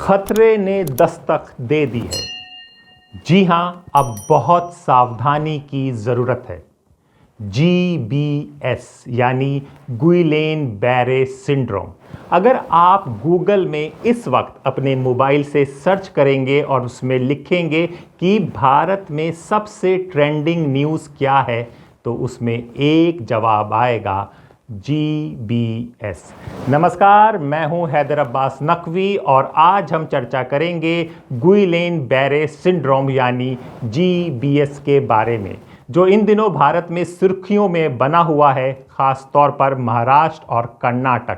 खतरे ने दस्तक दे दी है। जी हां, अब बहुत सावधानी की ज़रूरत है। GBS यानी गुइलेन बैरे सिंड्रोम। अगर आप गूगल में इस वक्त अपने मोबाइल से सर्च करेंगे और उसमें लिखेंगे कि भारत में सबसे ट्रेंडिंग न्यूज़ क्या है, तो उसमें एक जवाब आएगा GBS। नमस्कार, मैं हूं हैदर अब्बास नकवी और आज हम चर्चा करेंगे गुइलेन बैरे सिंड्रोम यानी GBS के बारे में, जो इन दिनों भारत में सुर्खियों में बना हुआ है, खास तौर पर महाराष्ट्र और कर्नाटक।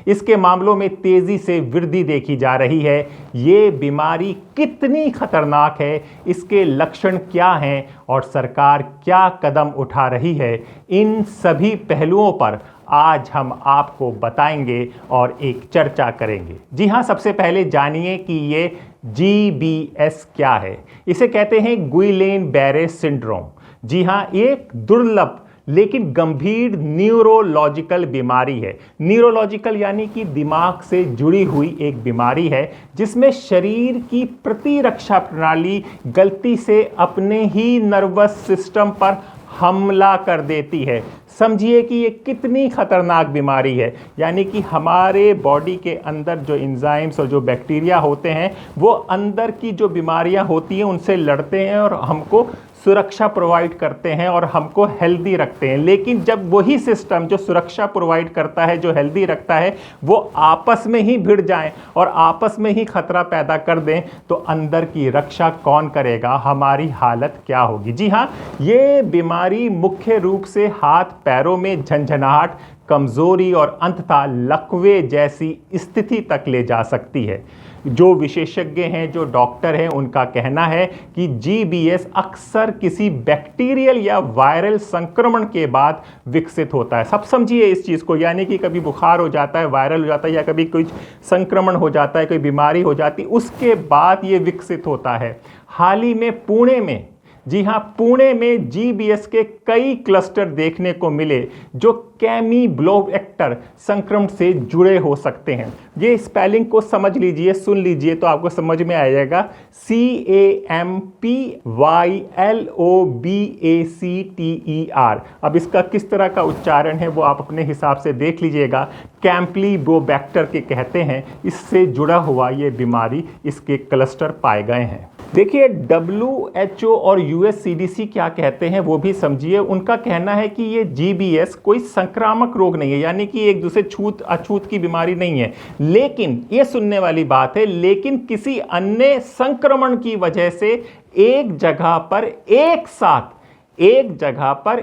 इसके मामलों में तेजी से वृद्धि देखी जा रही है। ये बीमारी कितनी खतरनाक है, इसके लक्षण क्या हैं और सरकार क्या कदम उठा रही है, इन सभी पहलुओं पर आज हम आपको बताएंगे और एक चर्चा करेंगे। जी हाँ, सबसे पहले जानिए कि ये GBS क्या है। इसे कहते हैं गुइलेन बैरे सिंड्रोम। जी हाँ, एक दुर्लभ लेकिन गंभीर न्यूरोलॉजिकल बीमारी है। न्यूरोलॉजिकल यानी कि दिमाग से जुड़ी हुई एक बीमारी है, जिसमें शरीर की प्रतिरक्षा प्रणाली गलती से अपने ही नर्वस सिस्टम पर हमला कर देती है। समझिए कि ये कितनी खतरनाक बीमारी है। यानी कि हमारे बॉडी के अंदर जो एंजाइम्स और जो बैक्टीरिया होते हैं, वो अंदर की जो बीमारियां होती हैं उनसे लड़ते हैं और हमको सुरक्षा प्रोवाइड करते हैं और हमको हेल्दी रखते हैं। लेकिन जब वही सिस्टम जो सुरक्षा प्रोवाइड करता है, जो हेल्दी रखता है, वो आपस में ही भिड़ जाएं और आपस में ही खतरा पैदा कर दें, तो अंदर की रक्षा कौन करेगा? हमारी हालत क्या होगी? जी हाँ, ये बीमारी मुख्य रूप से हाथ पैरों में झंझनाहट, कमजोरी और अंततः लकवे जैसी स्थिति तक ले जा सकती है। जो विशेषज्ञ हैं, जो डॉक्टर हैं, उनका कहना है कि GBS अक्सर किसी बैक्टीरियल या वायरल संक्रमण के बाद विकसित होता है। सब समझिए इस चीज़ को, यानी कि कभी बुखार हो जाता है, वायरल हो जाता है, या कभी कोई संक्रमण हो जाता है, कोई बीमारी हो जाती है, उसके बाद ये विकसित होता है। हाल ही में पुणे में, जी हाँ, पुणे में GBS के कई क्लस्टर देखने को मिले, जो कैमीब्लोएक्टर संक्रमण से जुड़े हो सकते हैं। ये स्पेलिंग को समझ लीजिए, सुन लीजिए तो आपको समझ में आएगा। CAMPYLOBACTER। अब इसका किस तरह का उच्चारण है वो आप अपने हिसाब से देख लीजिएगा। कैम्प्लीबोबैक्टर के कहते हैं, इससे जुड़ा हुआ ये बीमारी, इसके क्लस्टर पाए गए हैं। देखिए, WHO और US CDC क्या कहते हैं वो भी समझिए। उनका कहना है कि ये GBS कोई संक्रामक रोग नहीं है, यानी कि एक दूसरे छूत अछूत की बीमारी नहीं है। लेकिन ये सुनने वाली बात है, लेकिन किसी अन्य संक्रमण की वजह से एक जगह पर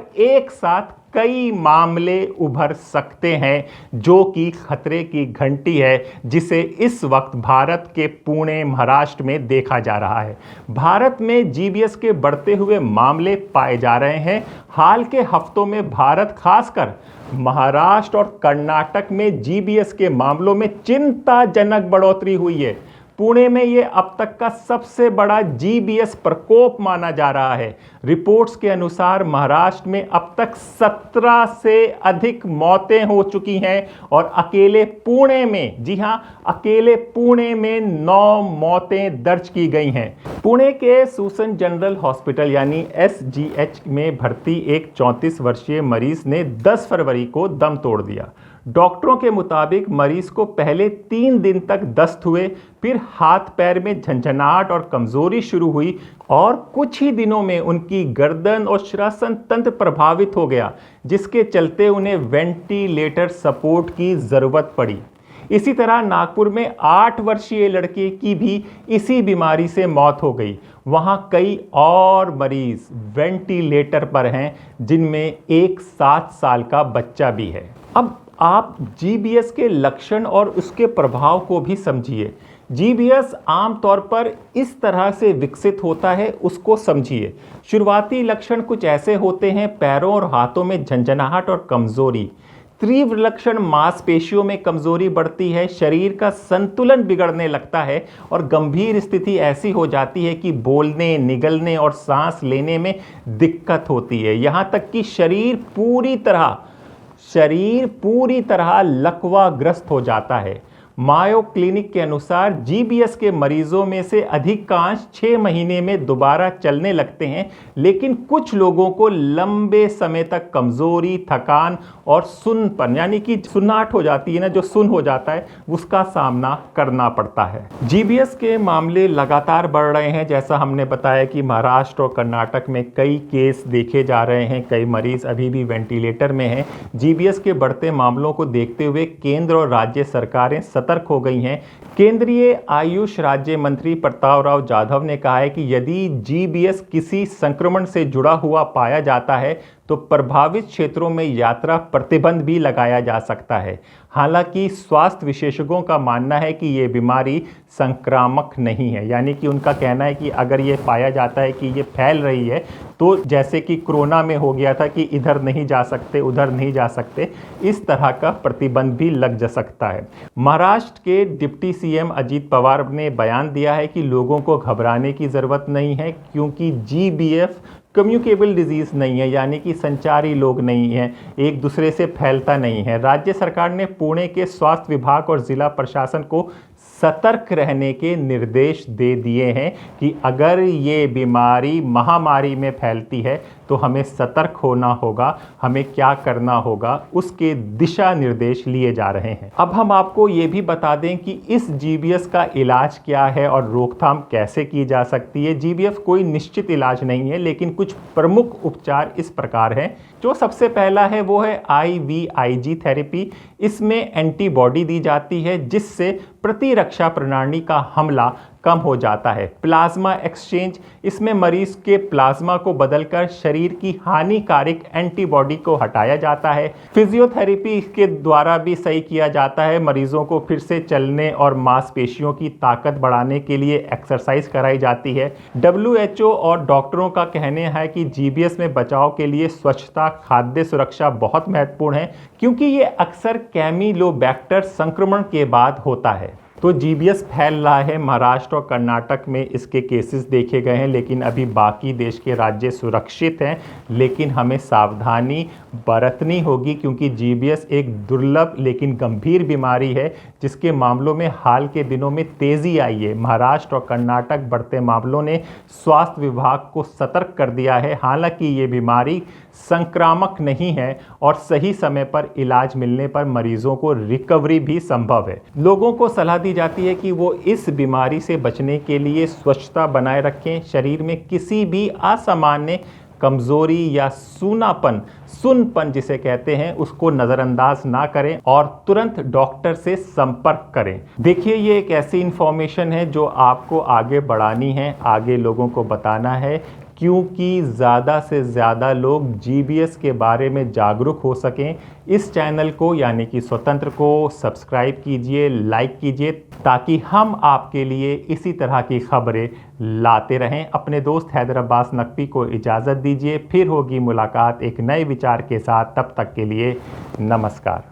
एक साथ कई मामले उभर सकते हैं, जो कि खतरे की घंटी है, जिसे इस वक्त भारत के पुणे, महाराष्ट्र में देखा जा रहा है। भारत में GBS के बढ़ते हुए मामले पाए जा रहे हैं। हाल के हफ्तों में भारत, खासकर महाराष्ट्र और कर्नाटक में GBS के मामलों में चिंताजनक बढ़ोतरी हुई है। पुणे में ये अब तक का सबसे बड़ा GBS प्रकोप माना जा रहा है। रिपोर्ट्स के अनुसार महाराष्ट्र में अब तक 17 से अधिक मौतें हो चुकी हैं और अकेले पुणे में, जी हां, अकेले पुणे में 9 मौतें दर्ज की गई हैं। पुणे के सूसन जनरल हॉस्पिटल यानी SGH में भर्ती एक 34 वर्षीय मरीज ने 10 फरवरी को दम तोड़ दिया। डॉक्टरों के मुताबिक मरीज को पहले 3 दिन तक दस्त हुए, फिर हाथ पैर में झंझनाहट और कमजोरी शुरू हुई और कुछ ही दिनों में उनकी गर्दन और श्वसन तंत्र प्रभावित हो गया, जिसके चलते उन्हें वेंटिलेटर सपोर्ट की जरूरत पड़ी। इसी तरह नागपुर में 8 वर्षीय लड़के की भी इसी बीमारी से मौत हो गई। वहां कई और मरीज वेंटिलेटर पर हैं, जिनमें एक 7 साल का बच्चा भी है। अब आप GBS के लक्षण और उसके प्रभाव को भी समझिए। GBS आमतौर पर इस तरह से विकसित होता है, उसको समझिए। शुरुआती लक्षण कुछ ऐसे होते हैं: पैरों और हाथों में झंझनाहट और कमजोरी। तीव्र लक्षण: मांसपेशियों में कमजोरी बढ़ती है, शरीर का संतुलन बिगड़ने लगता है और गंभीर स्थिति ऐसी हो जाती है कि बोलने, निगलने और सांस लेने में दिक्कत होती है। यहां तक कि शरीर पूरी तरह लकवाग्रस्त हो जाता है। मायो क्लिनिक के अनुसार जीबीएस के मरीजों में से अधिकांश 6 महीने में दोबारा चलने लगते हैं, लेकिन कुछ लोगों को लंबे समय तक कमजोरी, थकान और सुन्नपन यानी कि सुन्नाहट हो जाती है ना, जो सुन्न हो जाता है, उसका सामना करना पड़ता है। जीबीएस के मामले लगातार बढ़ रहे हैं। जैसा हमने बताया कि महाराष्ट्र और कर्नाटक में कई केस देखे जा रहे हैं, कई मरीज अभी भी वेंटिलेटर में हैं। जीबीएस के बढ़ते मामलों को देखते हुए केंद्र और राज्य सरकारें सतर्क हो गई हैं। केंद्रीय आयुष राज्य मंत्री प्रताप राव जाधव ने कहा है कि यदि जीबीएस किसी संक्रमण से जुड़ा हुआ पाया जाता है तो प्रभावित क्षेत्रों में यात्रा प्रतिबंध भी लगाया जा सकता है। हालांकि स्वास्थ्य विशेषज्ञों का मानना है कि ये बीमारी संक्रामक नहीं है, यानी कि उनका कहना है कि अगर ये पाया जाता है कि ये फैल रही है तो जैसे कि कोरोना में हो गया था कि इधर नहीं जा सकते, उधर नहीं जा सकते, इस तरह का प्रतिबंध भी लग जा सकता है। महाराष्ट्र के डिप्टी सीएम अजीत पवार ने बयान दिया है कि लोगों को घबराने की ज़रूरत नहीं है, क्योंकि जीबीएफ कम्युनिकेबल डिजीज़ नहीं है, यानी कि संचारी लोग नहीं हैं, एक दूसरे से फैलता नहीं है। राज्य सरकार ने पुणे के स्वास्थ्य विभाग और जिला प्रशासन को सतर्क रहने के निर्देश दे दिए हैं कि अगर ये बीमारी महामारी में फैलती है तो हमें सतर्क होना होगा, हमें क्या करना होगा, उसके दिशा निर्देश लिए जा रहे हैं। अब हम आपको ये भी बता दें कि इस जीबीएस का इलाज क्या है और रोकथाम कैसे की जा सकती है। जीबीएस कोई निश्चित इलाज नहीं है, लेकिन कुछ प्रमुख उपचार इस प्रकार हैं। जो सबसे पहला है वो है IVIG थेरेपी। इसमें एंटीबॉडी दी जाती है जिससे प्रतिरक्षा प्रणाली का हमला कम हो जाता है। प्लाज्मा एक्सचेंज, इसमें मरीज के प्लाज्मा को बदलकर शरीर की हानिकारक एंटीबॉडी को हटाया जाता है। फिजियोथेरेपी के द्वारा भी सही किया जाता है। मरीजों को फिर से चलने और मांसपेशियों की ताकत बढ़ाने के लिए एक्सरसाइज कराई जाती है। WHO और डॉक्टरों का कहना है कि जीबीएस में बचाव के लिए स्वच्छता, खाद्य सुरक्षा बहुत महत्वपूर्ण है, क्योंकि ये अक्सर कैमिलोबैक्टर संक्रमण के बाद होता है। तो जीबीएस फैल रहा है। महाराष्ट्र और कर्नाटक में इसके केसेस देखे गए हैं, लेकिन अभी बाकी देश के राज्य सुरक्षित हैं। लेकिन हमें सावधानी बरतनी होगी, क्योंकि जीबीएस एक दुर्लभ लेकिन गंभीर बीमारी है जिसके मामलों में हाल के दिनों में तेज़ी आई है। महाराष्ट्र और कर्नाटक बढ़ते मामलों ने स्वास्थ्य विभाग को सतर्क कर दिया है। हालांकि ये बीमारी संक्रामक नहीं है और सही समय पर इलाज मिलने पर मरीजों को रिकवरी भी संभव है। लोगों को सलाह दी जाती है कि वो इस बीमारी से बचने के लिए स्वच्छता बनाए रखें, शरीर में किसी भी असामान्य कमजोरी या सुन्नपन जिसे कहते हैं उसको नज़रअंदाज ना करें और तुरंत डॉक्टर से संपर्क करें। देखिए, ये एक ऐसी इंफॉर्मेशन है जो आपको आगे बढ़ानी है, आगे लोगों को बताना है, क्योंकि ज़्यादा से ज़्यादा लोग जीबीएस के बारे में जागरूक हो सकें। इस चैनल को यानी कि स्वतंत्र को सब्सक्राइब कीजिए, लाइक कीजिए, ताकि हम आपके लिए इसी तरह की खबरें लाते रहें। अपने दोस्त हैदर अब्बास नकवी को इजाज़त दीजिए। फिर होगी मुलाकात एक नए विचार के साथ। तब तक के लिए नमस्कार।